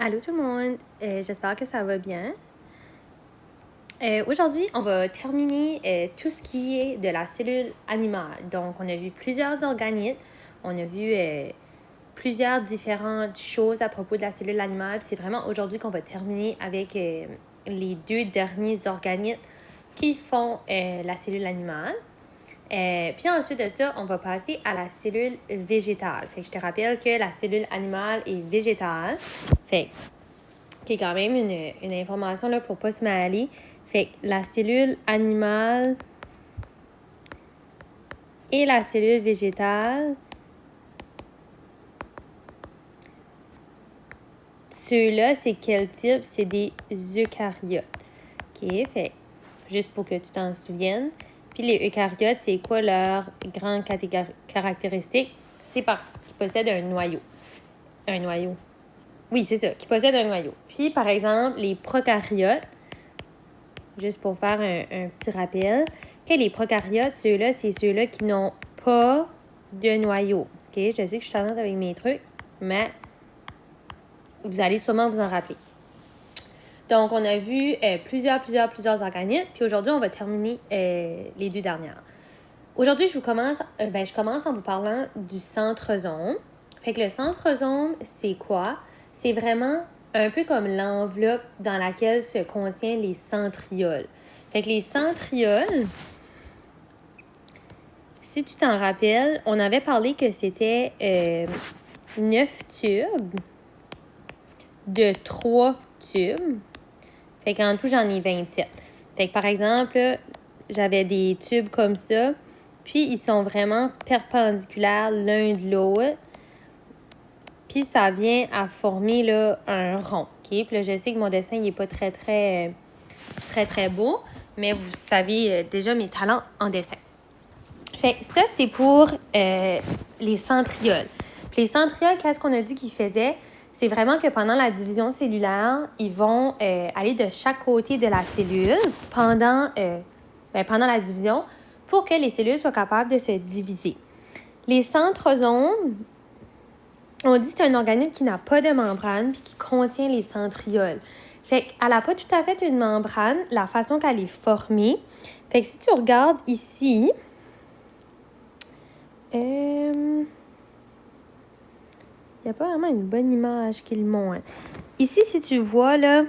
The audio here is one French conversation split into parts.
Allô tout le monde, j'espère que ça va bien. Aujourd'hui, on va terminer tout ce qui est de la cellule animale. Donc, on a vu plusieurs organismes, on a vu plusieurs différentes choses à propos de la cellule animale. C'est vraiment aujourd'hui qu'on va terminer avec les deux derniers organismes qui font la cellule animale. Puis ensuite de ça, on va passer à la cellule végétale. Fait que je te rappelle que la cellule animale est végétale. Fait qui est quand même une information là, pour ne pas se mêler. Fait que la cellule animale et la cellule végétale, ceux-là, c'est quel type? C'est des eucaryotes. OK? Fait juste pour que tu t'en souviennes. Puis les eucaryotes, c'est quoi leur grande caractéristique? C'est qu'ils possèdent un noyau. Un noyau. Oui, c'est ça, qui possèdent un noyau. Puis, par exemple, les prokaryotes, juste pour faire un petit rappel, que les prokaryotes, ceux-là, c'est ceux-là qui n'ont pas de noyau. OK? Je sais que je suis tendance avec mes trucs, mais vous allez sûrement vous en rappeler. Donc, on a vu plusieurs organismes, puis aujourd'hui, on va terminer les deux dernières. Aujourd'hui, je commence en vous parlant du centrosome. Fait que le centrosome, c'est quoi? C'est vraiment un peu comme l'enveloppe dans laquelle se contiennent les centrioles. Fait que les centrioles, si tu t'en rappelles, on avait parlé que c'était 9 tubes de 3 tubes. Fait qu'en tout, j'en ai 27. Fait que par exemple, là, j'avais des tubes comme ça, puis ils sont vraiment perpendiculaires l'un de l'autre. Puis ça vient à former là, un rond. OK? Puis là, je sais que mon dessin n'est pas très beau, mais vous savez déjà mes talents en dessin. Fait que ça, c'est pour les centrioles. Puis les centrioles, qu'est-ce qu'on a dit qu'ils faisaient? C'est vraiment que pendant la division cellulaire, ils vont aller de chaque côté de la cellule pendant la division pour que les cellules soient capables de se diviser. Les centrosomes, on dit que c'est un organisme qui n'a pas de membrane puis qui contient les centrioles. Fait qu'elle n'a pas tout à fait une membrane, la façon qu'elle est formée. Fait que si tu regardes ici, il n'y a pas vraiment une bonne image qui le montre. Ici, si tu vois, là,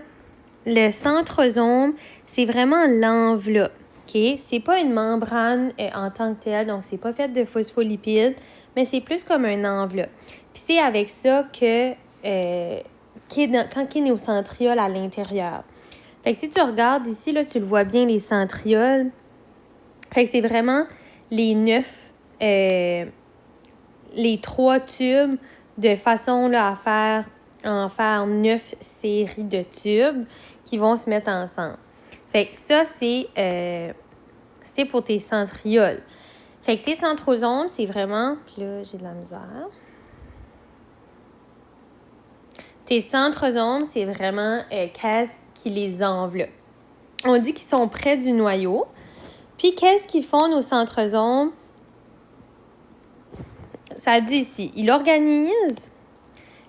le centrosome, c'est vraiment l'enveloppe. OK? C'est pas une membrane en tant que telle, donc c'est pas fait de phospholipides, mais c'est plus comme une enveloppe. Puis c'est avec ça que qui est nos centrioles à l'intérieur. Fait que si tu regardes ici, là, tu le vois bien, les centrioles. Fait que c'est vraiment les 3 tubes de façon là, à en faire 9 séries de tubes qui vont se mettre ensemble. Fait que ça, c'est pour tes centrioles. Fait que tes centrosomes, c'est vraiment... Là, j'ai de la misère. Tes centrosomes, c'est vraiment qu'est-ce qui les enveloppe. On dit qu'ils sont près du noyau. Puis, qu'est-ce qu'ils font, nos centrosomes? Ça dit ici, ils organisent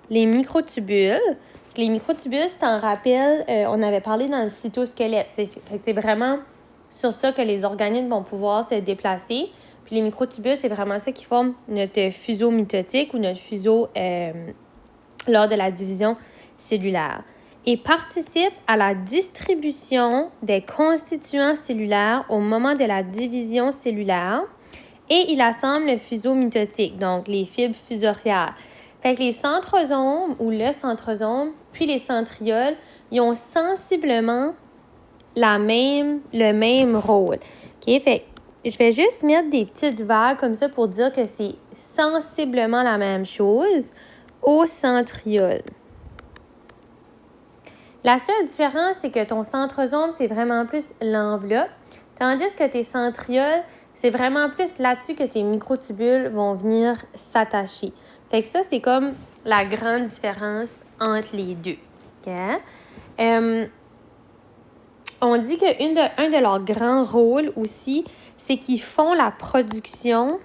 les microtubules. Les microtubules, si tu t'en rappelles, on avait parlé dans le cytosquelette. C'est vraiment sur ça que les organismes vont pouvoir se déplacer. Puis les microtubules, c'est vraiment ça qui forme notre fuseau mitotique ou notre fuseau lors de la division cellulaire. Et participe à la distribution des constituants cellulaires au moment de la division cellulaire. Et il assemble le fuseau mitotique, donc les fibres fusoriales. Fait que les centrosomes ou le centrosome, puis les centrioles, ils ont sensiblement le même rôle. OK? Fait que je vais juste mettre des petites vagues comme ça pour dire que c'est sensiblement la même chose aux centrioles. La seule différence, c'est que ton centrosome, c'est vraiment plus l'enveloppe, tandis que tes centrioles, c'est vraiment plus là-dessus que tes microtubules vont venir s'attacher. Fait que ça, c'est comme la grande différence entre les deux. Okay? On dit qu'un de leurs grands rôles aussi, c'est qu'ils font la production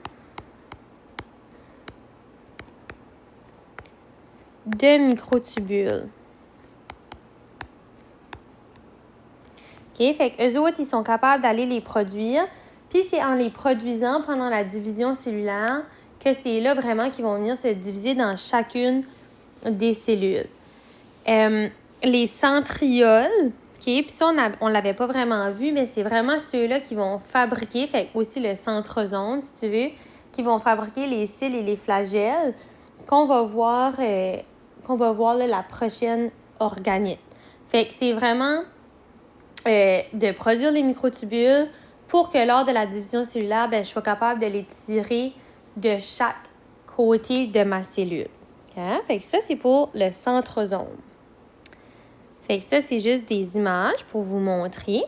de microtubules. OK? Fait qu'eux autres, ils sont capables d'aller les produire. Puis c'est en les produisant pendant la division cellulaire que c'est là vraiment qu'ils vont venir se diviser dans chacune des cellules. Les centrioles, OK? Puis ça, on l'avait pas vraiment vu, mais c'est vraiment ceux-là qui vont fabriquer, fait aussi le centrosome, si tu veux, qui vont fabriquer les cils et les flagelles qu'on va voir, là, la prochaine organite. Fait que c'est vraiment de produire les microtubules pour que lors de la division cellulaire, je sois capable de les tirer de chaque côté de ma cellule. Okay? Fait que ça, c'est pour le centrosome. Fait que ça, c'est juste des images pour vous montrer.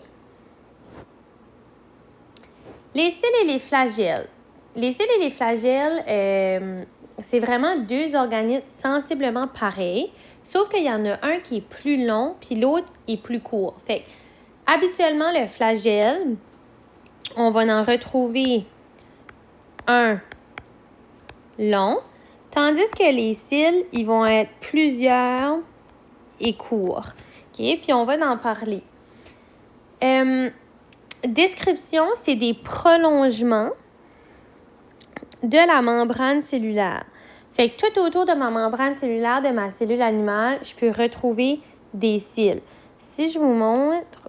Les cils et les flagelles. Les cils et les flagelles, c'est vraiment deux organites sensiblement pareils, sauf qu'il y en a un qui est plus long, puis l'autre est plus court. Fait que, habituellement, le flagelle, on va en retrouver un long, tandis que les cils, ils vont être plusieurs et courts. OK? Puis on va en parler. Description, c'est des prolongements de la membrane cellulaire. Fait que tout autour de ma membrane cellulaire, de ma cellule animale, je peux retrouver des cils. Si je vous montre...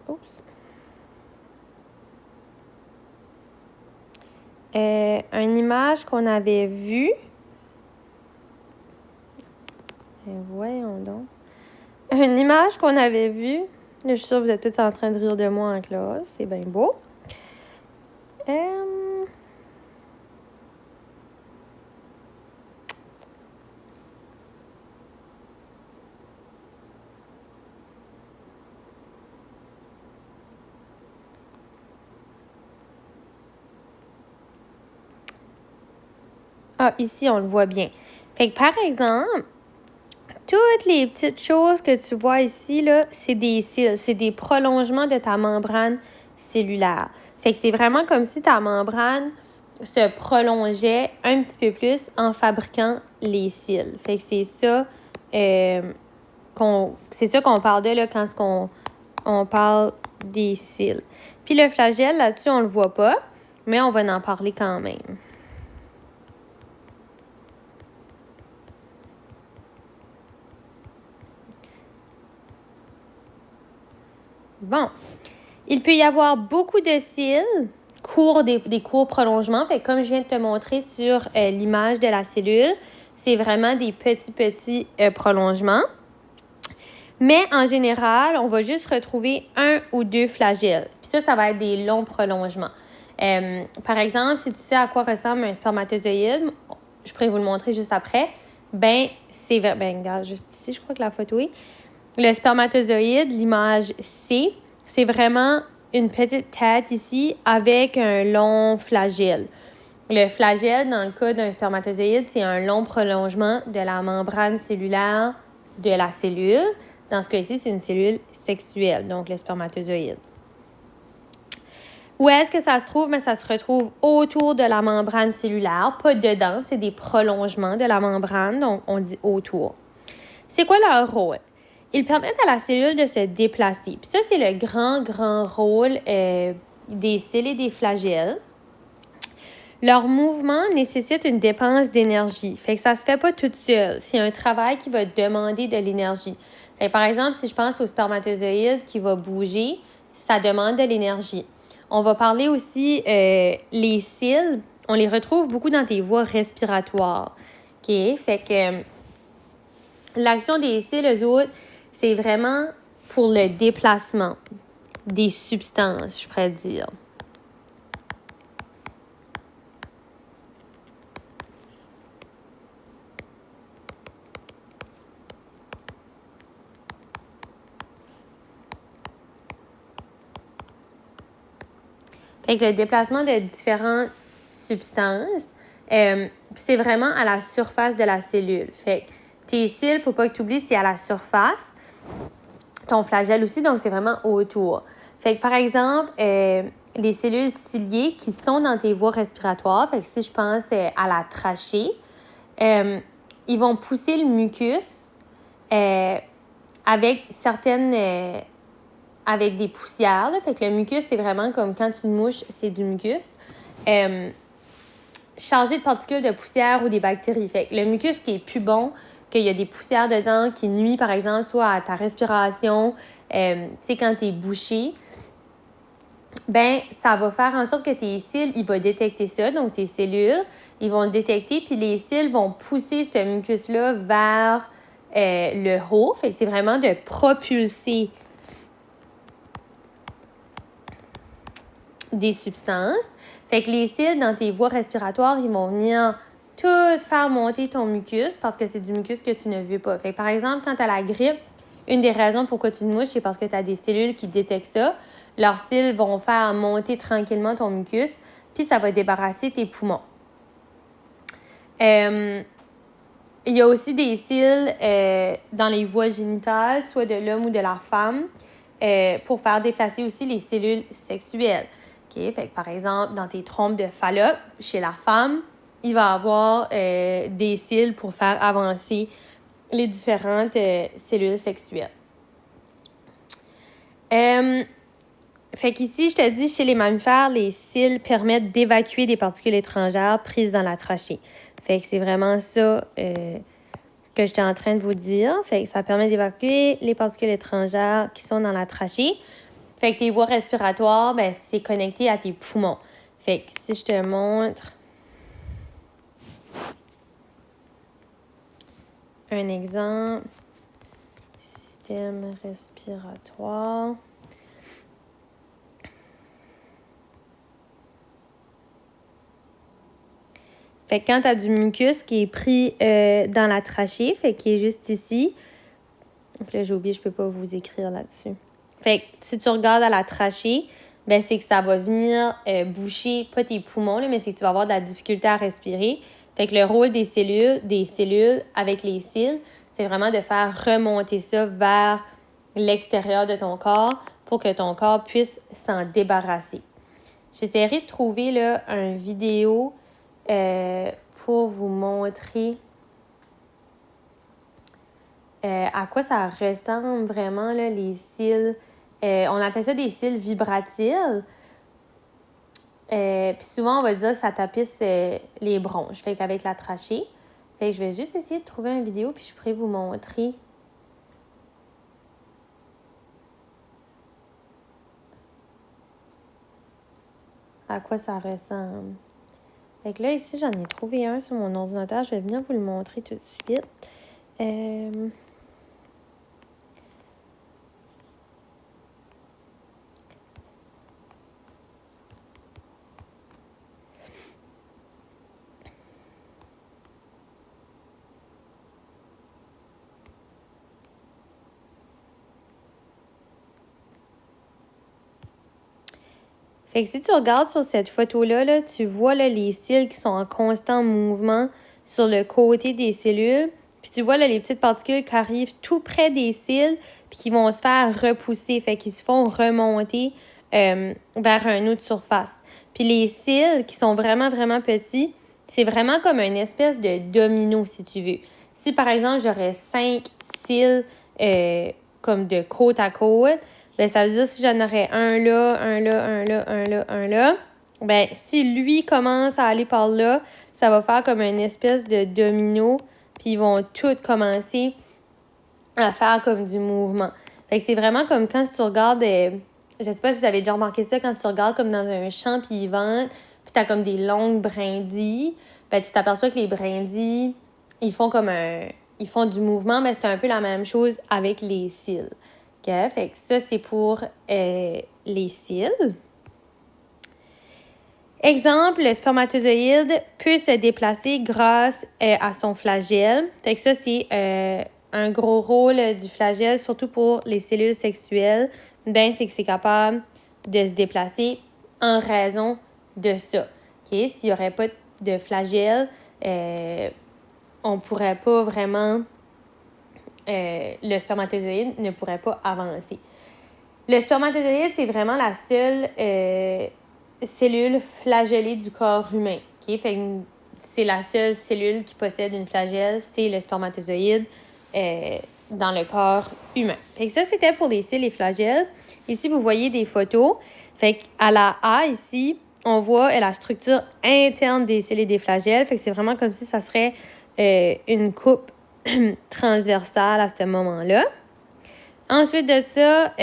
une image qu'on avait vue. Voyons donc. Une image qu'on avait vue. Là, je suis sûre que vous êtes tous en train de rire de moi en classe. C'est bien beau. Ah, ici, on le voit bien. Fait que, par exemple, toutes les petites choses que tu vois ici, là, c'est des cils. C'est des prolongements de ta membrane cellulaire. Fait que c'est vraiment comme si ta membrane se prolongeait un petit peu plus en fabriquant les cils. Fait que c'est ça qu'on parle de là, quand on parle des cils. Puis le flagelle, là-dessus, on le voit pas, mais on va en parler quand même. Bon, il peut y avoir beaucoup de cils, des courts prolongements. Fait que comme je viens de te montrer sur l'image de la cellule, c'est vraiment des petits prolongements. Mais en général, on va juste retrouver un ou deux flagelles. Puis ça va être des longs prolongements. Par exemple, si tu sais à quoi ressemble un spermatozoïde, je pourrais vous le montrer juste après, regarde, juste ici, je crois que la photo est. Le spermatozoïde, l'image C, c'est vraiment une petite tête ici avec un long flagelle. Le flagelle, dans le cas d'un spermatozoïde, c'est un long prolongement de la membrane cellulaire de la cellule. Dans ce cas-ci, c'est une cellule sexuelle, donc le spermatozoïde. Où est-ce que ça se trouve? Ça se retrouve autour de la membrane cellulaire, pas dedans, c'est des prolongements de la membrane, donc on dit autour. C'est quoi leur rôle? Ils permettent à la cellule de se déplacer. Puis ça, c'est le grand rôle des cils et des flagelles. Leur mouvement nécessite une dépense d'énergie. Fait que ça se fait pas tout seul. C'est un travail qui va demander de l'énergie. Fait que par exemple, si je pense au spermatozoïde qui va bouger, ça demande de l'énergie. On va parler aussi les cils. On les retrouve beaucoup dans tes voies respiratoires. OK? Fait que l'action des cils, eux autres, c'est vraiment pour le déplacement des substances, je pourrais dire. Fait que le déplacement de différentes substances, c'est vraiment à la surface de la cellule. Fait que tes cils, faut pas que tu oublies, c'est à la surface. Ton flagelle aussi, donc c'est vraiment autour. Fait que par exemple, les cellules ciliées qui sont dans tes voies respiratoires, fait que si je pense à la trachée, ils vont pousser le mucus avec certaines avec des poussières. Là. Fait que le mucus, c'est vraiment comme quand tu mouches, c'est du mucus. Chargé de particules de poussière ou des bactéries. Fait que le mucus qui est plus bon, qu'il y a des poussières dedans, qui nuit, par exemple, soit à ta respiration, tu sais, quand tu es bouché, ben ça va faire en sorte que tes cils, ils vont détecter ça, donc tes cellules, ils vont le détecter, puis les cils vont pousser ce mucus-là vers le haut. Fait que c'est vraiment de propulser des substances. Fait que les cils dans tes voies respiratoires, ils vont venir tout faire monter ton mucus parce que c'est du mucus que tu ne veux pas. Fait que par exemple, quand tu as la grippe, une des raisons pourquoi tu te mouches, c'est parce que tu as des cellules qui détectent ça. Leurs cils vont faire monter tranquillement ton mucus, puis ça va débarrasser tes poumons. Il y a aussi des cils dans les voies génitales, soit de l'homme ou de la femme, pour faire déplacer aussi les cellules sexuelles. Okay? Fait que, par exemple, dans tes trompes de Fallope, chez la femme, il va y avoir des cils pour faire avancer les différentes cellules sexuelles. Fait qu'ici, je te dis, chez les mammifères, les cils permettent d'évacuer des particules étrangères prises dans la trachée. Fait que c'est vraiment ça que j'étais en train de vous dire. Fait que ça permet d'évacuer les particules étrangères qui sont dans la trachée. Fait que tes voies respiratoires, ben, c'est connecté à tes poumons. Fait que si je te montre un exemple, système respiratoire. Fait que quand tu as du mucus qui est pris dans la trachée, fait qu'il est juste ici. Donc là, j'ai oublié, je peux pas vous écrire là-dessus. Fait que si tu regardes à la trachée, ben c'est que ça va venir boucher, pas tes poumons, là, mais c'est que tu vas avoir de la difficulté à respirer. Fait que le rôle des cellules avec les cils, c'est vraiment de faire remonter ça vers l'extérieur de ton corps pour que ton corps puisse s'en débarrasser. J'essaierai de trouver là, une vidéo pour vous montrer à quoi ça ressemble vraiment là, les cils. On appelle ça des cils vibratiles. Puis souvent, on va dire que ça tapisse les bronches. Fait qu'avec la trachée. Fait que je vais juste essayer de trouver une vidéo puis je pourrais vous montrer. À quoi ça ressemble. Fait que là, ici, j'en ai trouvé un sur mon ordinateur. Je vais venir vous le montrer tout de suite. Fait que si tu regardes sur cette photo-là, là, tu vois là, les cils qui sont en constant mouvement sur le côté des cellules. Puis tu vois là, les petites particules qui arrivent tout près des cils puis qui vont se faire repousser. Fait qu'ils se font remonter vers une autre surface. Puis les cils qui sont vraiment, vraiment petits, c'est vraiment comme une espèce de domino, si tu veux. Si par exemple, j'aurais 5 cils comme de côte à côte, ben, ça veut dire si j'en aurais un là, un là, un là, un là, un là, ben, si lui commence à aller par là, ça va faire comme une espèce de domino, puis ils vont tous commencer à faire comme du mouvement. Fait que c'est vraiment comme quand tu regardes, je sais pas si vous avez déjà remarqué ça, quand tu regardes comme dans un champ, puis ils vendent, puis t'as comme des longues brindilles, ben, tu t'aperçois que les brindilles, ils font du mouvement, mais c'est un peu la même chose avec les cils. Okay? Fait que ça, c'est pour les cils. Exemple, le spermatozoïde peut se déplacer grâce à son flagelle. Fait que ça, c'est un gros rôle du flagelle, surtout pour les cellules sexuelles. Ben, c'est que c'est capable de se déplacer en raison de ça. Okay? S'il n'y aurait pas de flagelle, on ne pourrait pas vraiment... le spermatozoïde ne pourrait pas avancer. Le spermatozoïde, c'est vraiment la seule cellule flagellée du corps humain. Okay? Fait que c'est la seule cellule qui possède une flagelle, c'est le spermatozoïde dans le corps humain. Fait que ça, c'était pour les cils et flagelles. Ici, vous voyez des photos. Fait qu'à la A, ici, on voit la structure interne des cils et des flagelles. Fait que c'est vraiment comme si ça serait une coupe transversale à ce moment-là. Ensuite de ça,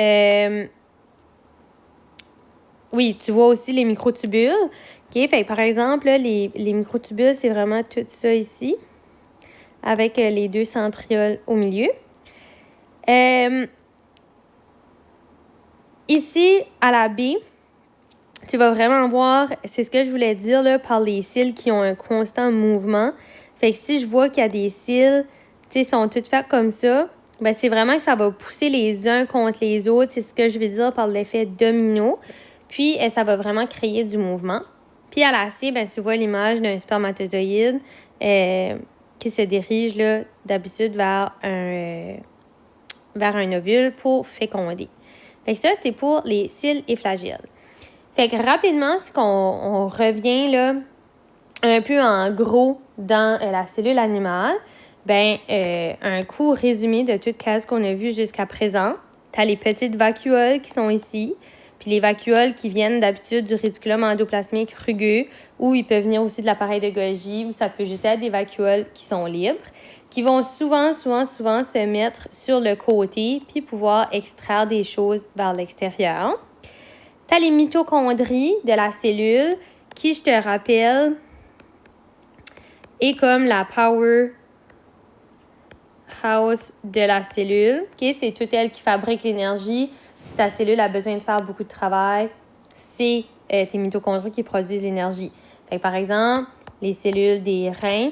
oui, tu vois aussi les microtubules. OK? Fait que par exemple, là, les microtubules, c'est vraiment tout ça ici, avec les deux centrioles au milieu. Ici, à la B, tu vas vraiment voir, c'est ce que je voulais dire là, par les cils qui ont un constant mouvement. Fait que si je vois qu'il y a des cils, tu sais, sont tous faits comme ça, ben c'est vraiment que ça va pousser les uns contre les autres. C'est ce que je veux dire par l'effet domino. Puis, ça va vraiment créer du mouvement. Puis, à la C, ben, tu vois l'image d'un spermatozoïde qui se dirige là, d'habitude vers un ovule pour féconder. Fait que ça, c'est pour les cils et flagelles. Fait que rapidement, si on revient là, un peu en gros dans la cellule animale, ben un court résumé de tout ce qu'on a vu jusqu'à présent. Tu as les petites vacuoles qui sont ici, puis les vacuoles qui viennent d'habitude du réticulum endoplasmique rugueux, ou ils peuvent venir aussi de l'appareil de Golgi, ou ça peut juste être des vacuoles qui sont libres, qui vont souvent se mettre sur le côté, puis pouvoir extraire des choses vers l'extérieur. Tu as les mitochondries de la cellule qui, je te rappelle, est comme la powerhouse de la cellule. Okay? C'est toute elle qui fabrique l'énergie. Si ta cellule a besoin de faire beaucoup de travail, c'est tes mitochondries qui produisent l'énergie. Fait que, par exemple, les cellules des reins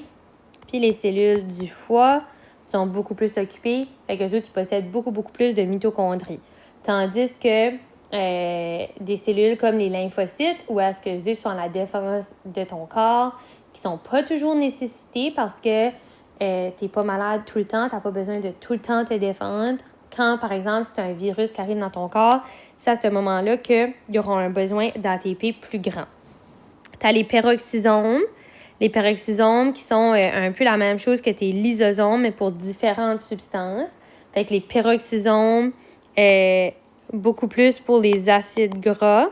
puis les cellules du foie sont beaucoup plus occupées. Fait qu'eux autres, ils possèdent beaucoup plus de mitochondries. Tandis que des cellules comme les lymphocytes, où est-ce que eux sont la défense de ton corps, qui sont pas toujours nécessitées parce que t'es pas malade tout le temps, t'as pas besoin de tout le temps te défendre. Quand, par exemple, c'est un virus qui arrive dans ton corps, c'est à ce moment-là qu'il y aura un besoin d'ATP plus grand. Tu as les peroxysomes. Les peroxysomes qui sont un peu la même chose que tes lysosomes, mais pour différentes substances. Fait que les peroxysomes, beaucoup plus pour les acides gras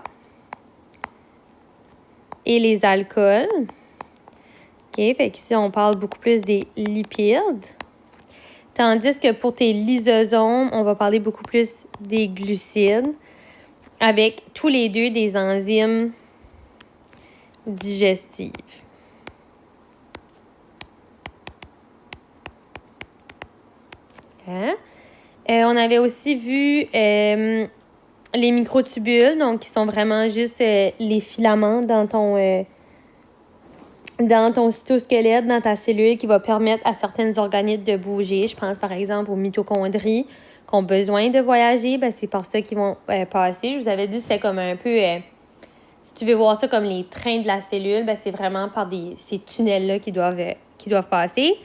et les alcools. OK, fait qu'ici, on parle beaucoup plus des lipides. Tandis que pour tes lysosomes, on va parler beaucoup plus des glucides, avec tous les deux des enzymes digestives. Hein? On avait aussi vu les microtubules, donc qui sont vraiment juste les filaments dans ton cytosquelette, dans ta cellule, qui va permettre à certains organismes de bouger. Je pense par exemple aux mitochondries qui ont besoin de voyager. Ben, c'est par ça qu'ils vont passer. Je vous avais dit que c'était comme un peu... si tu veux voir ça comme les trains de la cellule, ben, c'est vraiment par ces tunnels-là qui doivent passer.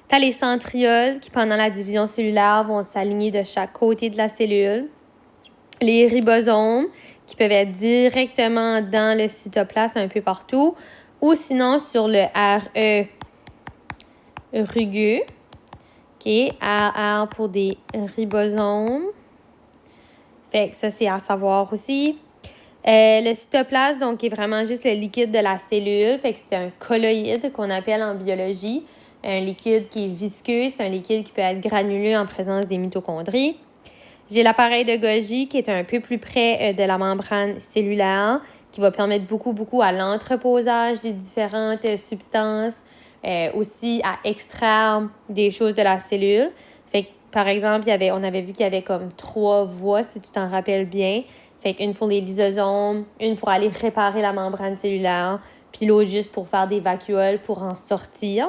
Tu as les centrioles qui, pendant la division cellulaire, vont s'aligner de chaque côté de la cellule. Les ribosomes qui peuvent être directement dans le cytoplasme un peu partout, ou sinon sur le RE rugueux. OK, RR pour des ribosomes. Fait que ça, c'est à savoir aussi. Le cytoplasme, donc, est vraiment juste le liquide de la cellule. Fait que c'est un colloïde qu'on appelle en biologie. Un liquide qui est visqueux, c'est un liquide qui peut être granuleux en présence des mitochondries. J'ai l'appareil de Golgi qui est un peu plus près de la membrane cellulaire, qui va permettre beaucoup à l'entreposage des différentes substances, aussi à extraire des choses de la cellule. Fait que, par exemple, on avait vu qu'il y avait comme 3 voies, si tu t'en rappelles bien. Fait qu'une pour les lysosomes, une pour aller réparer la membrane cellulaire, puis l'autre juste pour faire des vacuoles pour en sortir.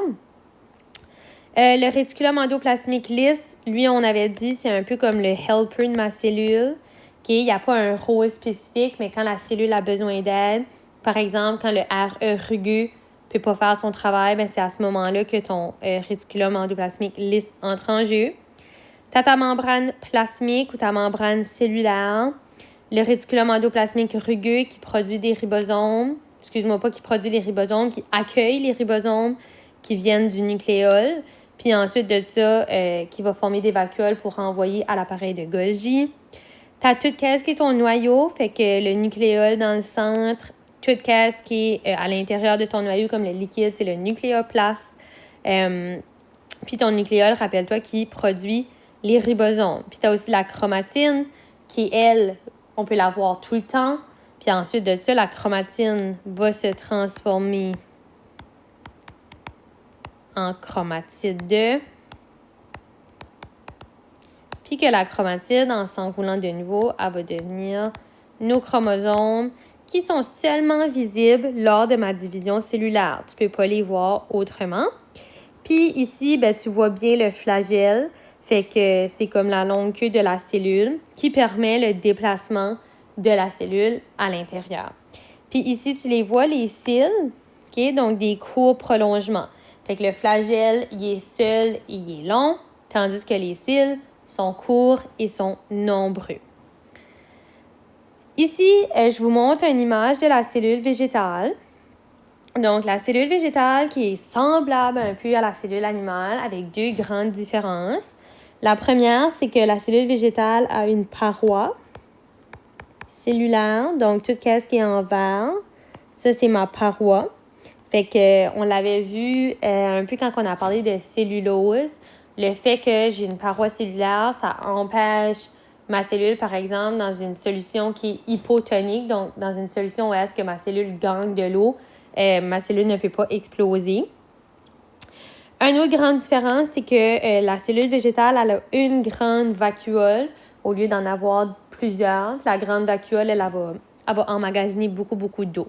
Le réticulum endoplasmique lisse, lui, on avait dit, c'est un peu comme le helper de ma cellule. Okay? Il n'y a pas un rôle spécifique, mais quand la cellule a besoin d'aide, par exemple, quand le RE rugueux ne peut pas faire son travail, ben, c'est à ce moment-là que ton réticulum endoplasmique lisse entre en jeu. Tu as ta membrane plasmique ou ta membrane cellulaire. Le réticulum endoplasmique rugueux qui produit des ribosomes. Excuse-moi, pas qui produit les ribosomes, qui accueille les ribosomes qui viennent du nucléole. Puis ensuite de ça, qui va former des vacuoles pour renvoyer à l'appareil de Golgi. T'as tout ce qui est ton noyau, fait que le nucléole dans le centre, tout ce qui est à l'intérieur de ton noyau, comme le liquide, c'est le nucléoplaste. Puis ton nucléole, rappelle-toi, qui produit les ribosomes. Puis t'as aussi la chromatine, qui, elle, on peut la voir tout le temps. Puis ensuite de ça, la chromatine va se transformer en chromatide 2. Puis que la chromatide, en s'enroulant de nouveau, elle va devenir nos chromosomes qui sont seulement visibles lors de ma division cellulaire. Tu ne peux pas les voir autrement. Puis ici, ben, tu vois bien le flagelle, fait que c'est comme la longue queue de la cellule qui permet le déplacement de la cellule à l'intérieur. Puis ici, tu les vois, les cils, okay? Donc des courts prolongements. Fait que le flagelle, il est seul et il est long, tandis que les cils sont courts et sont nombreux. Ici, je vous montre une image de la cellule végétale. Donc, la cellule végétale qui est semblable un peu à la cellule animale avec deux grandes différences. La première, c'est que la cellule végétale a une paroi cellulaire, donc tout ce qui est en vert. Ça, c'est ma paroi. Fait que on l'avait vu un peu quand on a parlé de cellulose. Le fait que j'ai une paroi cellulaire, ça empêche ma cellule, par exemple, dans une solution qui est hypotonique, donc dans une solution où est-ce que ma cellule gagne de l'eau, ma cellule ne peut pas exploser. Une autre grande différence, c'est que la cellule végétale, elle a une grande vacuole au lieu d'en avoir plusieurs. La grande vacuole, elle va emmagasiner beaucoup d'eau.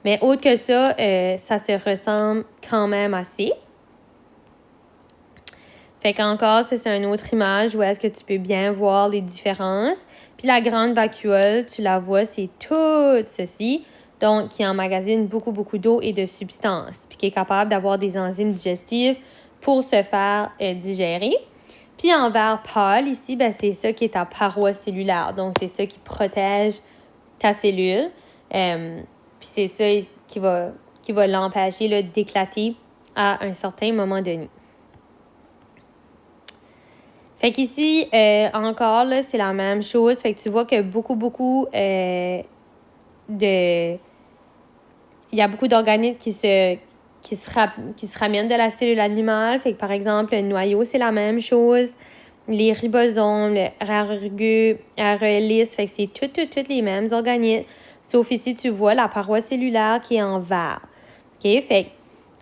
Mais autre que ça, ça se ressemble quand même assez. Fait qu'encore, ça, c'est une autre image où est-ce que tu peux bien voir les différences. Puis la grande vacuole, tu la vois, c'est tout ceci. Donc, qui emmagasine beaucoup d'eau et de substances. Puis qui est capable d'avoir des enzymes digestives pour se faire digérer. Puis en vert pâle, ici, ben, c'est ça qui est ta paroi cellulaire. Donc, c'est ça qui protège ta cellule. Puis c'est ça qui va l'empêcher d'éclater à un certain moment donné. Fait qu'ici, encore, là, c'est la même chose. Fait que tu vois que il y a beaucoup d'organismes qui se ramènent de la cellule animale. Fait que, par exemple, le noyau, c'est la même chose. Les ribosomes, le aréolis, fait que c'est tous les mêmes organismes. Sauf ici, tu vois la paroi cellulaire qui est en vert. OK? Fait que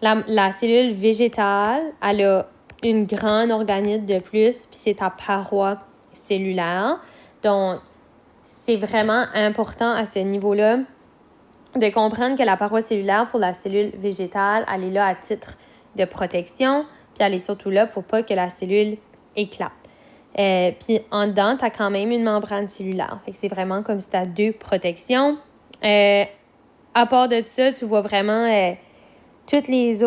la cellule végétale, elle a une grande organisme de plus, puis c'est ta paroi cellulaire. Donc, c'est vraiment important à ce niveau-là de comprendre que la paroi cellulaire pour la cellule végétale, elle est là à titre de protection, puis elle est surtout là pour pas que la cellule éclate. Puis en dedans, tu as quand même une membrane cellulaire. Fait que c'est vraiment comme si tu as deux protections. À part de ça, tu vois vraiment tous les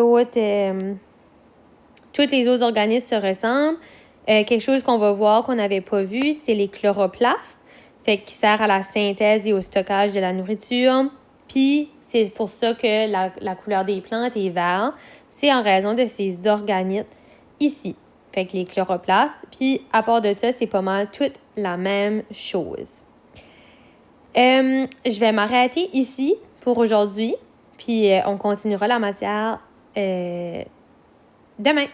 autres organismes se ressemblent. Quelque chose qu'on va voir qu'on n'avait pas vu, c'est les chloroplastes, fait qui sert à la synthèse et au stockage de la nourriture. Puis, c'est pour ça que la couleur des plantes est verte. C'est en raison de ces organismes ici. Fait que les chloroplastes. Puis, à part de ça, c'est pas mal toute la même chose. Je vais m'arrêter ici pour aujourd'hui. Puis, on continuera la matière demain.